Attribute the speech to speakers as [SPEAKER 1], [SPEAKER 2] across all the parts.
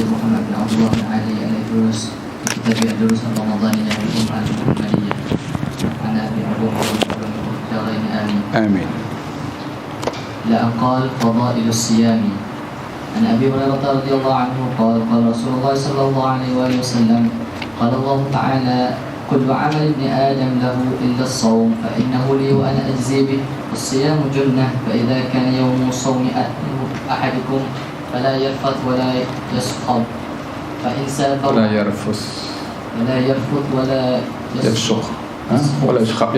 [SPEAKER 1] محمد بن عبد الله بن علي الأيدروس في كتاب الدروس الرمضانية والجمعة المحمدية عن أبي عبد الدارين آمين. لا قال فضائل الصيام. عن أبي هريرة رضي الله عنه قال قال رسول الله صلى الله عليه وآله وسلم قال الله تعالى كل عمل ابن آدم له إلا الصوم فإنه لي وأنا أجزي به والصيام جنة فإذا كان يوم صوم أحدكم فلا يرفث ولا يسخط فإن سافر
[SPEAKER 2] ولا يرفث ولا يفسق ولا يسخط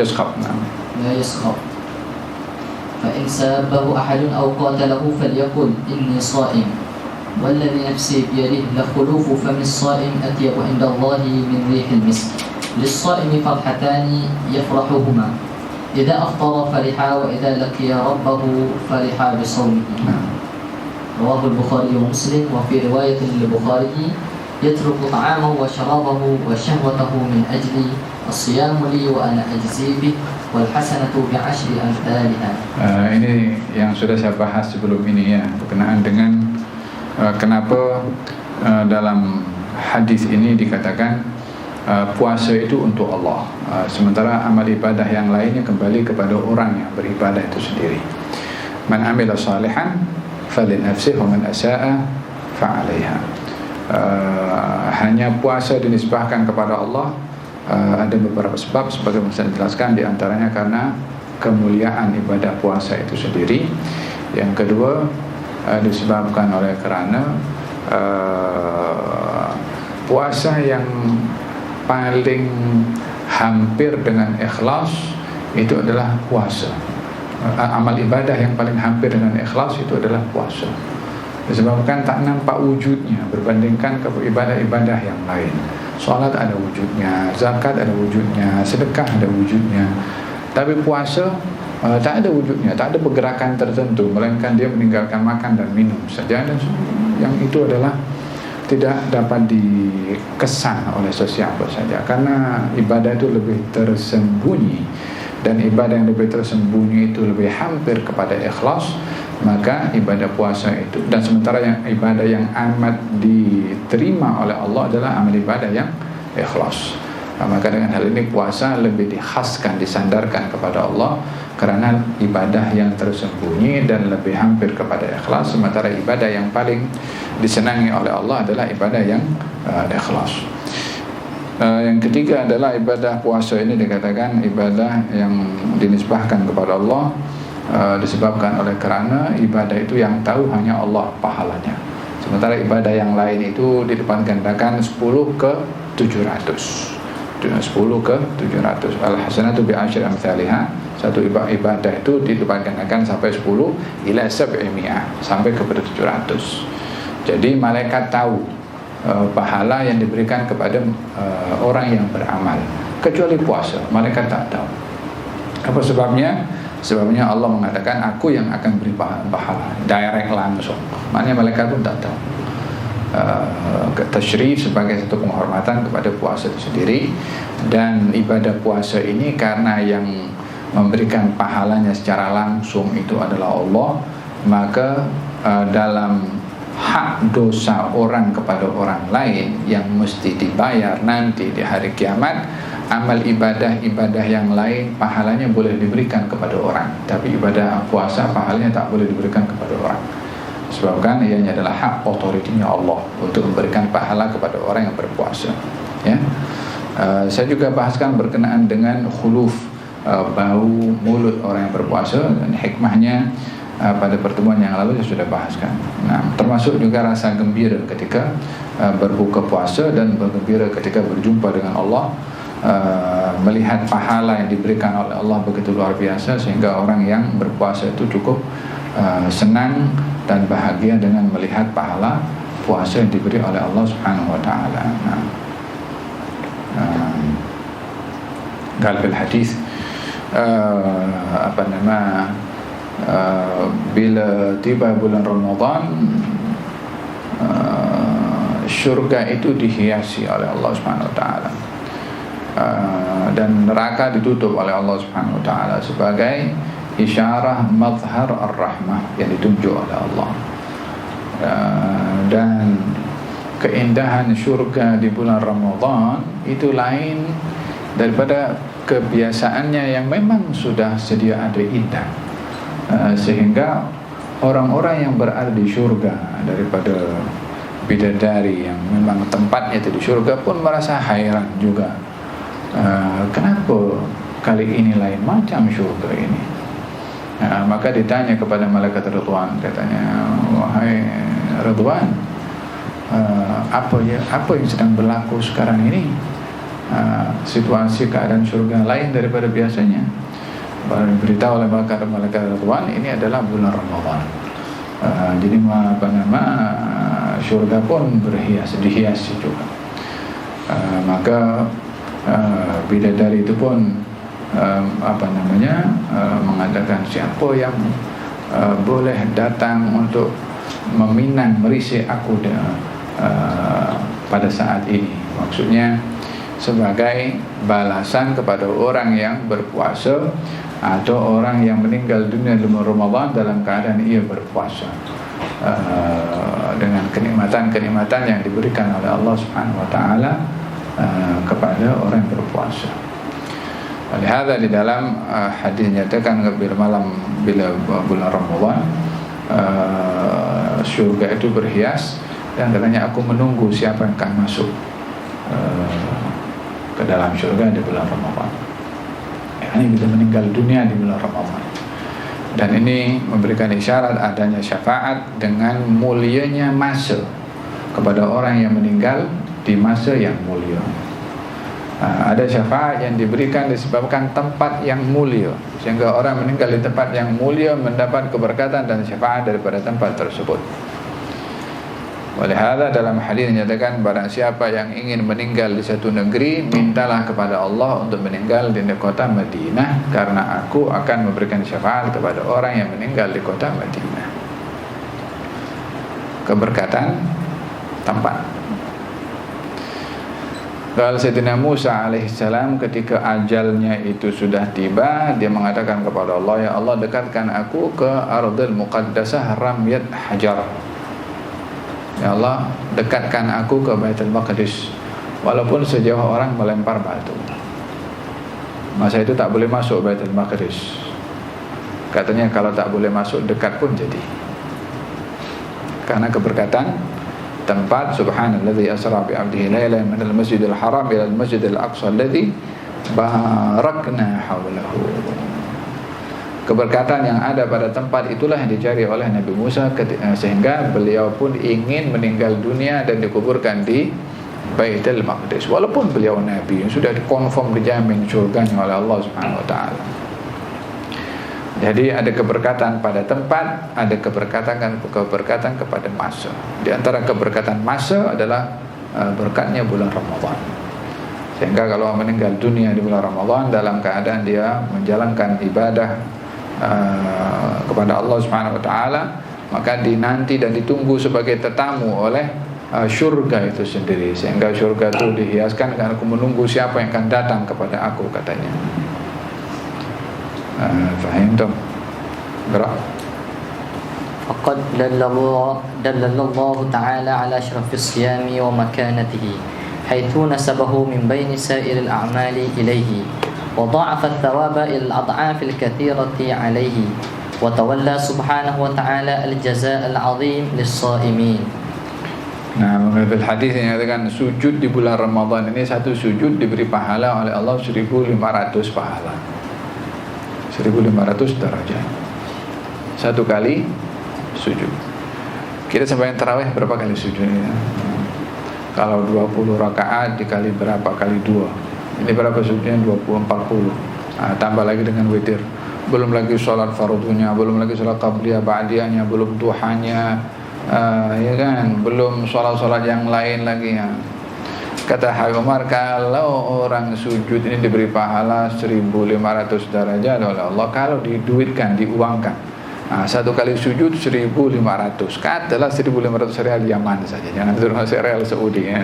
[SPEAKER 1] لا يسخط فإن سابه أحد أو قاتله فليقل إني صائم والذي نفسي بيده لخلوف فم الصائم أطيب عند الله من ريح المسك للصائم فرحتان يفرحهما إذا أفطر فرحا وإذا لقي ربه فرحا بصومه. رواه البخاري ومسلم. وفي رواية للبخاري يترك طعامه وشرابه وشهوته من أجل الصيام لي وأنا أجزي به والحسنة بعشر أمثالها.
[SPEAKER 2] Ini yang sudah saya bahas sebelum ini ya, berkenaan dengan kenapa dalam hadis ini dikatakan puasa itu untuk Allah, sementara amal ibadah yang lainnya kembali kepada orang yang beribadah itu sendiri. Man amila salihan falinafsihi wa man asaa fa'alaiha. Hanya puasa dinisbahkan kepada Allah ada beberapa sebab sebagai yang saya jelaskan, di antaranya karena kemuliaan ibadah puasa itu sendiri. Yang kedua disebabkan oleh kerana puasa yang paling hampir dengan ikhlas itu adalah puasa. Amal ibadah yang paling hampir dengan ikhlas itu adalah puasa, disebabkan tak nampak wujudnya berbandingkan ke ibadah-ibadah yang lain. Solat ada wujudnya, zakat ada wujudnya, sedekah ada wujudnya. Tapi puasa tak ada wujudnya, tak ada pergerakan tertentu, melainkan dia meninggalkan makan dan minum saja, dan yang itu adalah tidak dapat dikesan oleh sesiapa saja, karena ibadah itu lebih tersembunyi, dan ibadah yang lebih tersembunyi itu lebih hampir kepada ikhlas. Maka ibadah puasa itu, dan sementara yang ibadah yang amat diterima oleh Allah adalah amal ibadah yang ikhlas. Maka dengan hal ini puasa lebih dikhaskan, disandarkan kepada Allah karena ibadah yang tersembunyi dan lebih hampir kepada ikhlas. Sementara ibadah yang paling disenangi oleh Allah adalah ibadah yang ikhlas. Yang ketiga adalah ibadah puasa ini dikatakan ibadah yang dinisbahkan kepada Allah disebabkan oleh kerana ibadah itu yang tahu hanya Allah pahalanya. Sementara ibadah yang lain itu dilipat gandakan 10 ke 700. 10 ke 700. Al-hasanatu bi asyri amsalihha. Satu ibadah itu dilipat gandakan sampai 10 ila 700, sampai kepada 700. Jadi malaikat tahu pahala yang diberikan kepada orang yang beramal, kecuali puasa malaikat tak tahu. Apa sebabnya? Sebabnya Allah mengatakan aku yang akan beri pahala direct langsung. Maknanya malaikat pun tak tahu. Tasyrif sebagai satu penghormatan kepada puasa itu sendiri. Dan ibadah puasa ini karena yang memberikan pahalanya secara langsung itu adalah Allah, maka dalam hak dosa orang kepada orang lain yang mesti dibayar nanti di hari kiamat, amal ibadah yang lain pahalanya boleh diberikan kepada orang, tapi ibadah puasa pahalanya tak boleh diberikan kepada orang. Sebabkan ianya adalah hak otoritinya Allah untuk memberikan pahala kepada orang yang berpuasa. Ya, saya juga bahaskan berkenaan dengan khuluf, bau mulut orang yang berpuasa, dan hikmahnya pada pertemuan yang lalu saya sudah bahaskan. Nah, termasuk juga rasa gembira ketika berbuka puasa dan bergembira ketika berjumpa dengan Allah. Melihat pahala yang diberikan oleh Allah begitu luar biasa, sehingga orang yang berpuasa itu cukup senang dan bahagia dengan melihat pahala puasa yang diberi oleh Allah Subhanahu wa taala. Qal fil hadis bila tiba bulan Ramadan, syurga itu dihiasi oleh Allah Subhanahu wa taala. Dan neraka ditutup oleh Allah Subhanahu wa taala sebagai isyarah mazhar ar-rahmah yang ditunjuk oleh Allah. Dan keindahan surga di bulan Ramadan itu lain daripada kebiasaannya yang memang sudah sedia ada indah. Sehingga orang-orang yang berada di surga daripada bidadari yang memang tempatnya itu di surga pun merasa hairan juga. Kenapa kali ini lain macam surga ini? Maka ditanya kepada malaikat Ridwan, katanya, wahai Ridwan, apa yang sedang berlaku sekarang ini? Situasi keadaan surga lain daripada biasanya. Baru diberitahu oleh malaikat Ridwan, ini adalah bulan Ramadan. Jadi surga pun dihiasi juga. Maka bidadari itu pun mengatakan, siapa yang boleh datang untuk meminang merisik aku pada saat ini. Maksudnya sebagai balasan kepada orang yang berpuasa atau orang yang meninggal dunia di bulan Ramadan dalam keadaan ia berpuasa, dengan kenikmatan-kenikmatan yang diberikan oleh Allah Subhanahu wa taala kepada orang yang berpuasa. Oleh hadza di dalam hadis nyatakan bila bulan Ramadan surga itu berhias, dan katanya aku menunggu siapa yang akan masuk ke dalam surga di bulan Ramadan. Ini bila meninggal dunia di bulan Ramadan. Dan ini memberikan isyarat adanya syafaat dengan mulianya masa kepada orang yang meninggal di masa yang mulia. Ada syafaat yang diberikan disebabkan tempat yang mulia, sehingga orang meninggal di tempat yang mulia mendapat keberkatan dan syafaat daripada tempat tersebut. Oleh hadza dalam hadis dinyatakan, barang siapa yang ingin meninggal di satu negeri, mintalah kepada Allah untuk meninggal di kota Madinah, karena aku akan memberikan syafaat kepada orang yang meninggal di kota Madinah. Keberkatan tempat. Kalau Sayyidina Musa alaihissalam ketika ajalnya itu sudah tiba, dia mengatakan kepada Allah, ya Allah, dekatkan aku ke Ardul Muqaddasah Ramyat Hajar. Ya Allah, dekatkan aku ke Baitul Maqdis, walaupun sejauh orang melempar batu. Masa itu tak boleh masuk Baitul Maqdis. Katanya kalau tak boleh masuk, dekat pun jadi. Karena keberkatan tempat. Subhanalladzi asra bi 'abdihi lailan minal masjidil haram ila al masjidil aqsa alladzi barakna haulahu. Keberkatan yang ada pada tempat itulah yang dicari oleh Nabi Musa, sehingga beliau pun ingin meninggal dunia dan dikuburkan di Baitul Maqdis, walaupun beliau Nabi yang sudah dikonfirm dijamin surganya oleh Allah Subhanahu wa taala. Jadi ada keberkatan pada tempat, ada keberkatan kepada masa. Di antara keberkatan masa adalah berkatnya bulan Ramadan. Sehingga kalau meninggal dunia di bulan Ramadan dalam keadaan dia menjalankan ibadah kepada Allah Subhanahu wa taala, maka dinanti dan ditunggu sebagai tetamu oleh syurga itu sendiri. Sehingga syurga itu dihiaskan, karena aku menunggu siapa yang akan datang kepada aku, katanya. Fahim tu? Gerak.
[SPEAKER 1] Faqad dallallahu ta'ala ala asyrafis siyami wa makanatihi haitsu nasabahu min baini sa'iril a'mali ilaihi wa dha'afa ath-thawaba ila al-ad'afil katsirati alaihi wa tawalla subhanahu wa ta'ala al-jazaa' al-'azim lis-sha'imin.
[SPEAKER 2] Nah, menurut hadis yang mengatakan sujud di bulan Ramadan ini, satu sujud diberi pahala oleh Allah 1.500 pahala, 1.500 derajat satu kali sujud. Kita sembahyang tarawih berapa kali sujudnya? Kalau 20 rakaat dikali berapa kali 2? Ini berapa sujudnya? 20, 40. Tambah lagi dengan witir. Belum lagi sholat fardunya, belum lagi sholat qabliyah ba'diyahnya, belum duhanya, ya kan? Belum sholat-sholat yang lain lagi ya. Kata Habib Umar, kalau orang sujud ini diberi pahala 1.500 derajat oleh Allah kalau diduitkan, diuangkan. Satu kali sujud 1.500. Katalah 1.500 real Yaman saja, jangan termasuk real Saudi ya.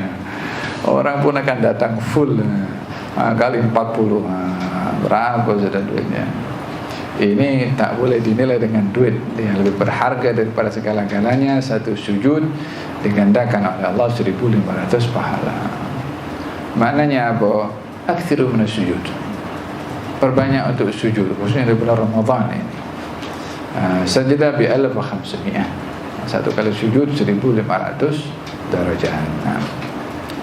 [SPEAKER 2] Orang pun akan datang full kali 40. Berapa sudah duitnya? Ini tak boleh dinilai dengan duit. Yang lebih berharga daripada segala-galanya, satu sujud digandakan oleh Allah 1.500 pahala. Maknanya apa? Aktsiru minas sujud. Perbanyak untuk sujud, khususnya di bulan Ramadan ini. Sajadah bi 1500. Satu kali sujud 1.500 darajat.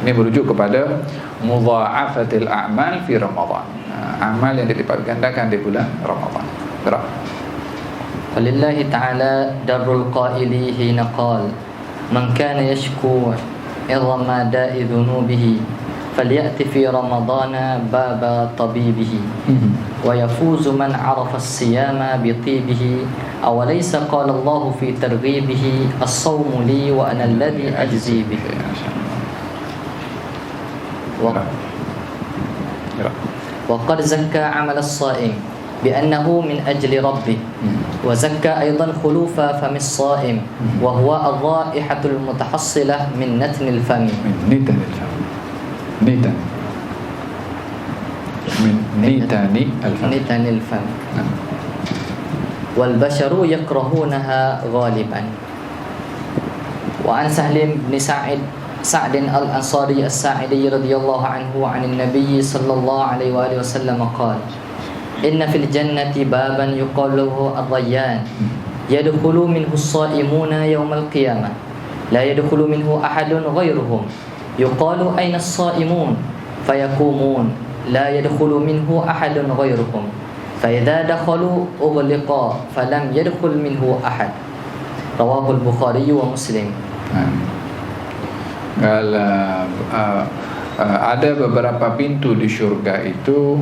[SPEAKER 2] Ini merujuk kepada mudha'afatil a'mal fi Ramadan. Amal yang dilipat gandakan di bulan Ramadan. Gerak.
[SPEAKER 1] Walillahi ta'ala darul qaili hina qal man kana yashku idhama da'i dhunubihi falyati fi ramadana baba tabibihi wa yafuzu man arafa as-siyama bi tibihi aw laysa qala Allah fi targhibihi as-sawmu li wa ana alladhi ajzi bihi. وقد زكى عمل الصائم بأنه من أجل ربه وزكى أيضا خلوف فم الصائم وهو الرائحة المتحصلة من نتن الفم نتن الفم والبشر يكرهونها غالبا. وعن سهل بن سعد الأنصاري الساعدي رضي الله عنه عن النبي صلى الله عليه وآله وسلم قال إن في الجنة بابا يقال له الريان يدخل منه الصائمون يوم القيامة لا يدخل منه أحد غيرهم يقال أين الصائمون فيقومون لا يدخل منه أحد غيرهم فإذا دخلوا أغلق فلم يدخل منه أحد. رواه البخاري ومسلم.
[SPEAKER 2] Ada beberapa pintu di surga itu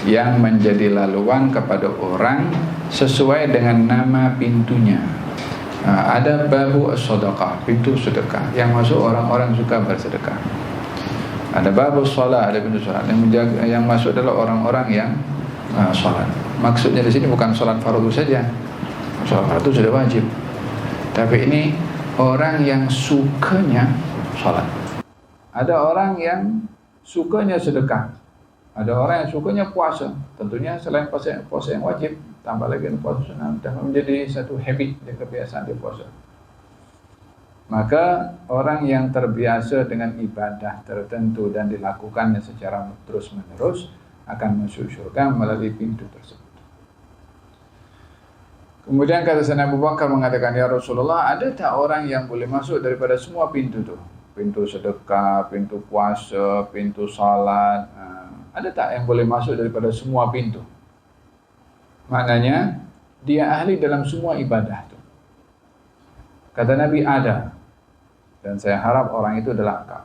[SPEAKER 2] yang menjadi laluan kepada orang sesuai dengan nama pintunya. Ada babu as-sadaqah, pintu sedekah, yang masuk orang-orang suka bersedekah. Ada babu shalah, ada pintu salat yang masuk adalah orang-orang yang salat. Maksudnya di sini bukan salat fardu saja. Salat fardu sudah wajib. Tapi ini orang yang sukanya salat. Ada orang yang sukanya sedekah. Ada orang yang sukanya puasa. Tentunya selain puasa yang wajib, tambah lagi puasa sunnah, dan menjadi satu habit dan kebiasaan di puasa. Maka orang yang terbiasa dengan ibadah tertentu dan dilakukannya secara terus-menerus akan masuk surga melalui pintu tersebut. Kemudian kata Sayyidina Abu Bakar mengatakan, ya Rasulullah, ada tak orang yang boleh masuk daripada semua pintu itu? Pintu sedekah, pintu puasa, pintu salat. Ada tak yang boleh masuk daripada semua pintu? Maknanya dia ahli dalam semua ibadah itu. Kata Nabi, ada. Dan saya harap orang itu adalah engkau.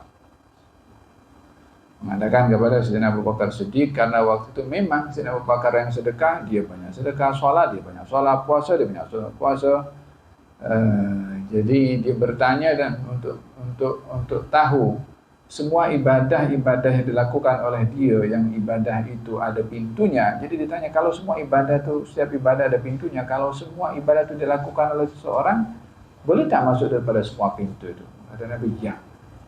[SPEAKER 2] Mengatakan kepada Sayyidina Abu Bakar Siddiq, karena waktu itu memang Sayyidina Abu Bakar yang sedekah, dia banyak sedekah, salat, dia banyak salat, puasa, dia banyak puasa. Jadi dia bertanya dan untuk tahu semua ibadah yang dilakukan oleh dia, yang ibadah itu ada pintunya. Jadi ditanya, kalau semua ibadah itu, setiap ibadah ada pintunya, kalau semua ibadah itu dilakukan oleh seseorang, boleh tak masuk daripada semua pintu itu? Kata Nabi, ya.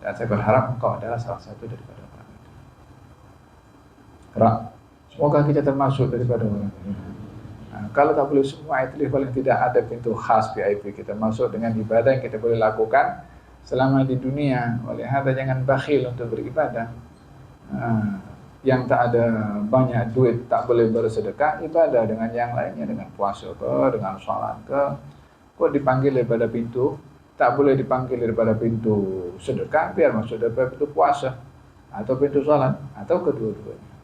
[SPEAKER 2] Dan saya berharap engkau adalah salah satu daripada orang itu. Semoga kita termasuk daripada orang itu. Kalau tak boleh semua, itu paling tidak ada pintu khas VIP kita masuk dengan ibadah yang kita boleh lakukan selama di dunia. Oleh hada jangan bakhil untuk beribadah. Yang tak ada banyak duit tak boleh bersedekah, ibadah dengan yang lainnya, dengan puasa ke, dengan salat ke. Kok dipanggil daripada pintu, tak boleh dipanggil daripada pintu sedekah, biar masuk daripada pintu puasa atau pintu salat atau kedua-duanya.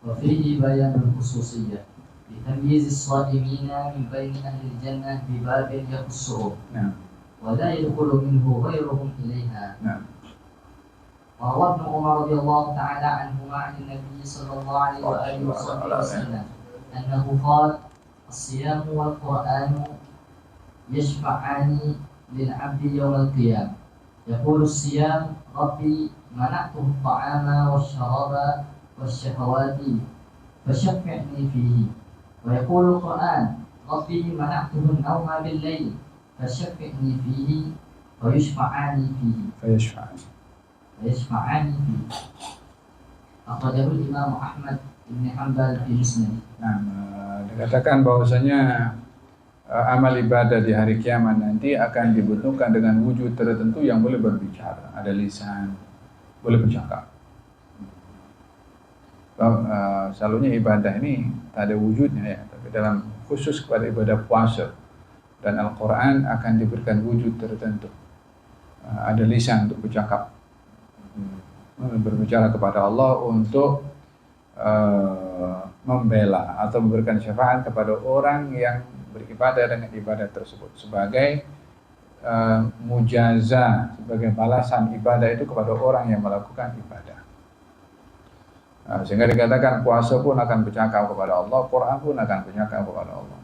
[SPEAKER 1] وفيه بيان الخصوصية لتمييز الصائمين من بين أهل الجنة بباب يخصهم ولا يدخل منه غيرهم إليها. وروى ابن عمر رضي الله تعالى عنهما عن النبي صلى الله عليه وآله وسلم أنه قال الصيام والقرآن يشفعان للعبد يوم القيامة يقول الصيام ربي منعته الطعام والشراب والشهوات فشفعني فيه ويقول القرآن ربي منعته النوم بالليل فشفعني فيه ويشفعان فيه أخرجه الإمام أحمد بن حنبل في مسند.
[SPEAKER 2] Nah, dikatakan bahwasanya amal ibadah di hari kiamat nanti akan dibentukkan dengan wujud tertentu yang boleh berbicara, ada lisan, boleh bercakap. Selalunya ibadah ini tak ada wujudnya ya, tapi dalam khusus kepada ibadah puasa dan Al-Quran akan diberikan wujud tertentu. Ada lisan untuk bercakap, berbicara kepada Allah untuk membela atau memberikan syafaat kepada orang yang beribadah dengan ibadah tersebut sebagai mujazah, sebagai balasan ibadah itu kepada orang yang melakukan ibadah. Sehingga dikatakan puasa pun akan bercakap kepada Allah, Quran pun akan bercakap kepada Allah.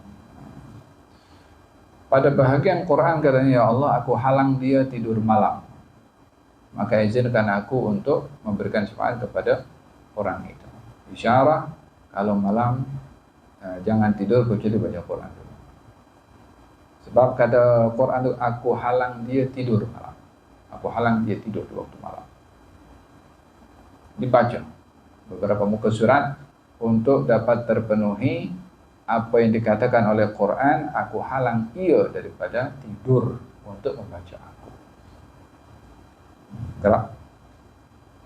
[SPEAKER 2] Pada bahagian Quran katanya, ya Allah, aku halang dia tidur malam, maka izinkan aku untuk memberikan syafaat kepada orang itu. Isyarah kalau malam jangan tidur kecuali baca Quran dulu. Sebab kata Quran itu, aku halang dia tidur malam, aku halang dia tidur di waktu malam. Dibaca beberapa muka surat untuk dapat terpenuhi apa yang dikatakan oleh Quran, aku halang ia daripada tidur untuk membaca aku. Gerak.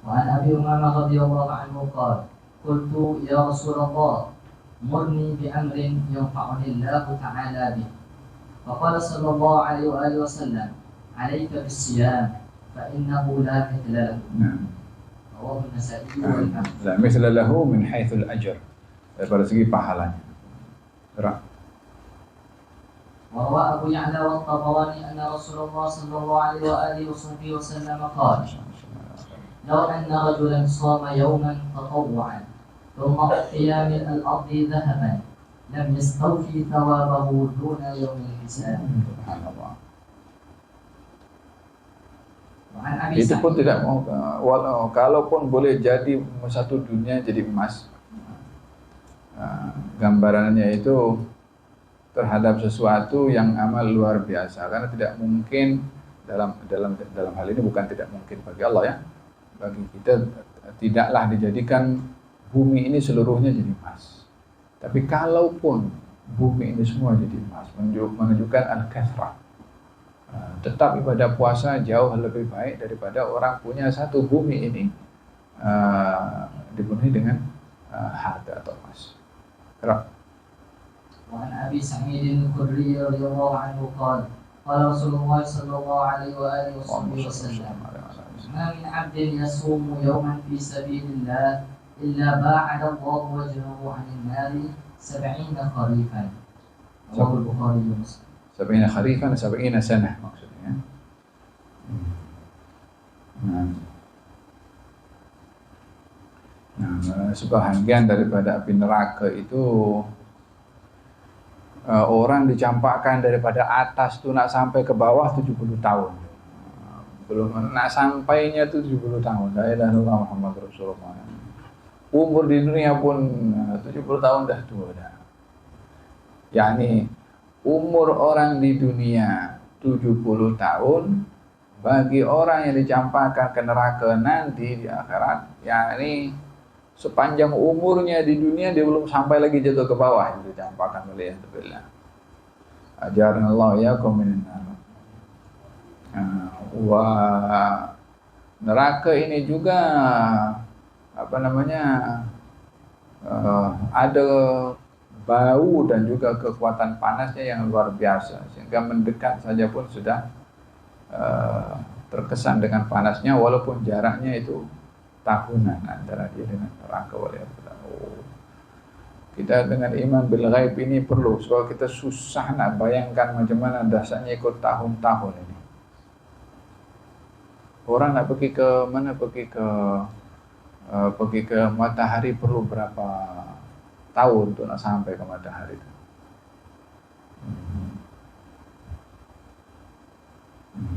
[SPEAKER 1] وعن أبي أمامة رضي الله عنه قال قلت يا رسول الله مرني بأمر ينفعني الله تعالى به فقال صلى الله عليه وآله وسلم عليك بالصيام فإنه لا مثل له. رواه النسائي والحاكم.
[SPEAKER 2] لا مثل له من حيث الأجر, daripada segi pahalanya. Gerak.
[SPEAKER 1] وروى أبو يعلى والطبراني أن رسول الله صلى الله عليه وآله وصحبه وسلم قال لو أن رجلا صام يوما تطوعا ثم أعطي ملء الأرض ذهبا لم يستوفي ثوابه دون يوم الحساب.
[SPEAKER 2] Itu pun tidak mau, kalaupun boleh jadi satu dunia jadi emas. Gambarannya itu terhadap sesuatu yang amal luar biasa, karena tidak mungkin dalam hal ini, bukan tidak mungkin bagi Allah ya, bagi kita tidaklah dijadikan bumi ini seluruhnya jadi emas. Tapi kalaupun bumi ini semua jadi emas, menunjukkan al-kathrah, tetap ibadah puasa jauh lebih baik daripada orang punya satu bumi ini dipenuhi dengan harta atau emas.
[SPEAKER 1] وعن أبي سعيد الخدري رضي الله عنه قال قال رسول الله صلى الله عليه وآله وسلم ما من عبد يصوم يوما في سبيل الله إلا باعد الله وجهه عن النار 70 خريفا. رواه البخاري ومسلم.
[SPEAKER 2] 70 خريفا 70 سنة maksudnya. Sebahagian daripada api neraka itu orang dicampakkan daripada atas tuh nak sampai ke bawah 70 tahun. Belum nak sampainya tuh 70 tahun. La ilaha illallah Muhammad Rasulullah. Umur di dunia pun 70 tahun dah tua dah. Yani umur orang di dunia 70 tahun bagi orang yang dicampakkan ke neraka nanti di akhirat, yakni sepanjang umurnya di dunia dia belum sampai lagi jatuh ke bawah yang dicampakkan oleh Allah. Ajarna Allah ya minan nar. Neraka ini juga ada bau dan juga kekuatan panasnya yang luar biasa, sehingga mendekat saja pun sudah terkesan dengan panasnya, walaupun jaraknya itu tahunan antara dia dengan neraka. Kita dengan iman bil ghaib ini perlu, sebab kita susah nak bayangkan macam mana dasarnya ikut tahun-tahun ini. Orang nak pergi ke mana, pergi ke matahari perlu berapa tahun untuk nak sampai ke matahari itu.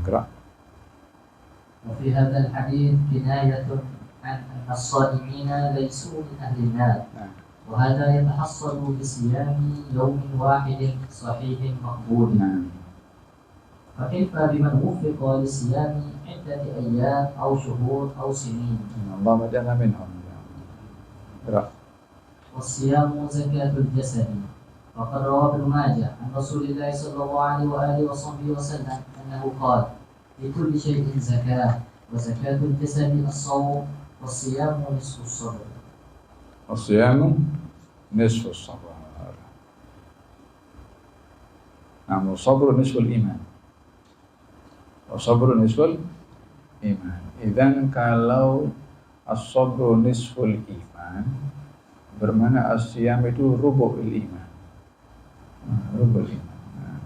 [SPEAKER 2] Gerak.
[SPEAKER 1] وفي هذا الحديث كناية عن أن الصائمين ليسوا من أهل النار وهذا يتحصل بصيام يوم واحد صحيح مقبول. فكيف بمن وفق لصيام عدة أيام أو شهور أو سنين؟
[SPEAKER 2] اللهم اجعلنا منهم.
[SPEAKER 1] والصيام زكاة الجسد. وقد روى ابن ماجه عن رسول الله صلى الله عليه وآله وصحبه وسلم أنه قال: لكل شيء زكاة، وزكاة الجسد الصوم، والصيام نصف الصبر.
[SPEAKER 2] الصيام نصف الصبر. نعم، والصبر نصف الإيمان. والصبر نصف الإيمان. Idzan kalau as-sabru nisful iman, bermana as-siyam itu rubu'ul iman. Rubu'ul iman.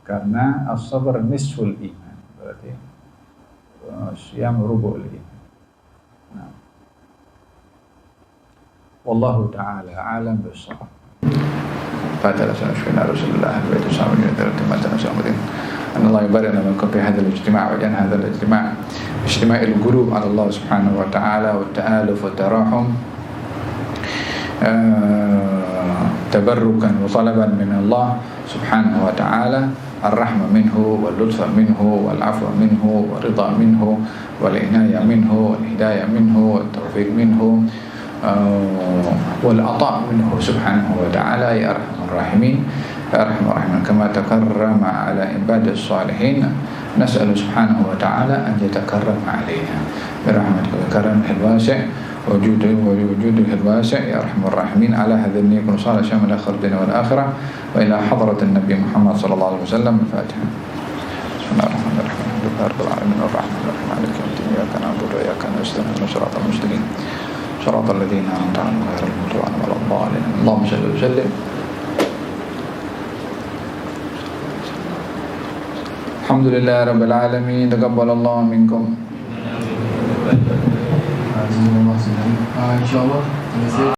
[SPEAKER 2] Karena as-sabr nisful iman, berarti as-siyam rubu'ul iman. Nah. Wallahu ta'ala alam bis-shawab. Fatiha sallallahu Rasulullah wa sallallahu alaihi wasallam. أن الله يبارك لنا منكم في هذا الاجتماع، وجعل هذا الاجتماع اجتماع القلوب على الله سبحانه وتعالى، والتآلف والتراحم تبركا وطلبا من الله سبحانه وتعالى الرحمة منه واللطف منه والعفو منه والرضا منه والعناية منه والهداية منه والتوفيق منه والعطاء منه سبحانه وتعالى يا أرحم الراحمين. يا أرحم الراحمين كما تكرم على عباد الصالحين نسأل سبحانه وتعالى أن يتكرم علينا برحمتك وكرمه الواسع ووجوده الواسع يا أرحم الراحمين. على هذا النية كن صالح شامل آخر الدنيا والآخرة، وإلى حضرة النبي محمد صلى الله عليه وسلم. الفاتحة. بسم الله الرحمن الرحيم. الحمد لله رب العالمين الرحمن الرحيم مالك يوم الدين إياك نعبد وإياك نستعين صراط المستقيم صراط الذين أنعمت عليهم غير المغضوب عليهم ولا الضالين. اللهم صل وسلم. الحمد لله رب العالمين. تقبل الله منكم.
[SPEAKER 1] InsyaAllah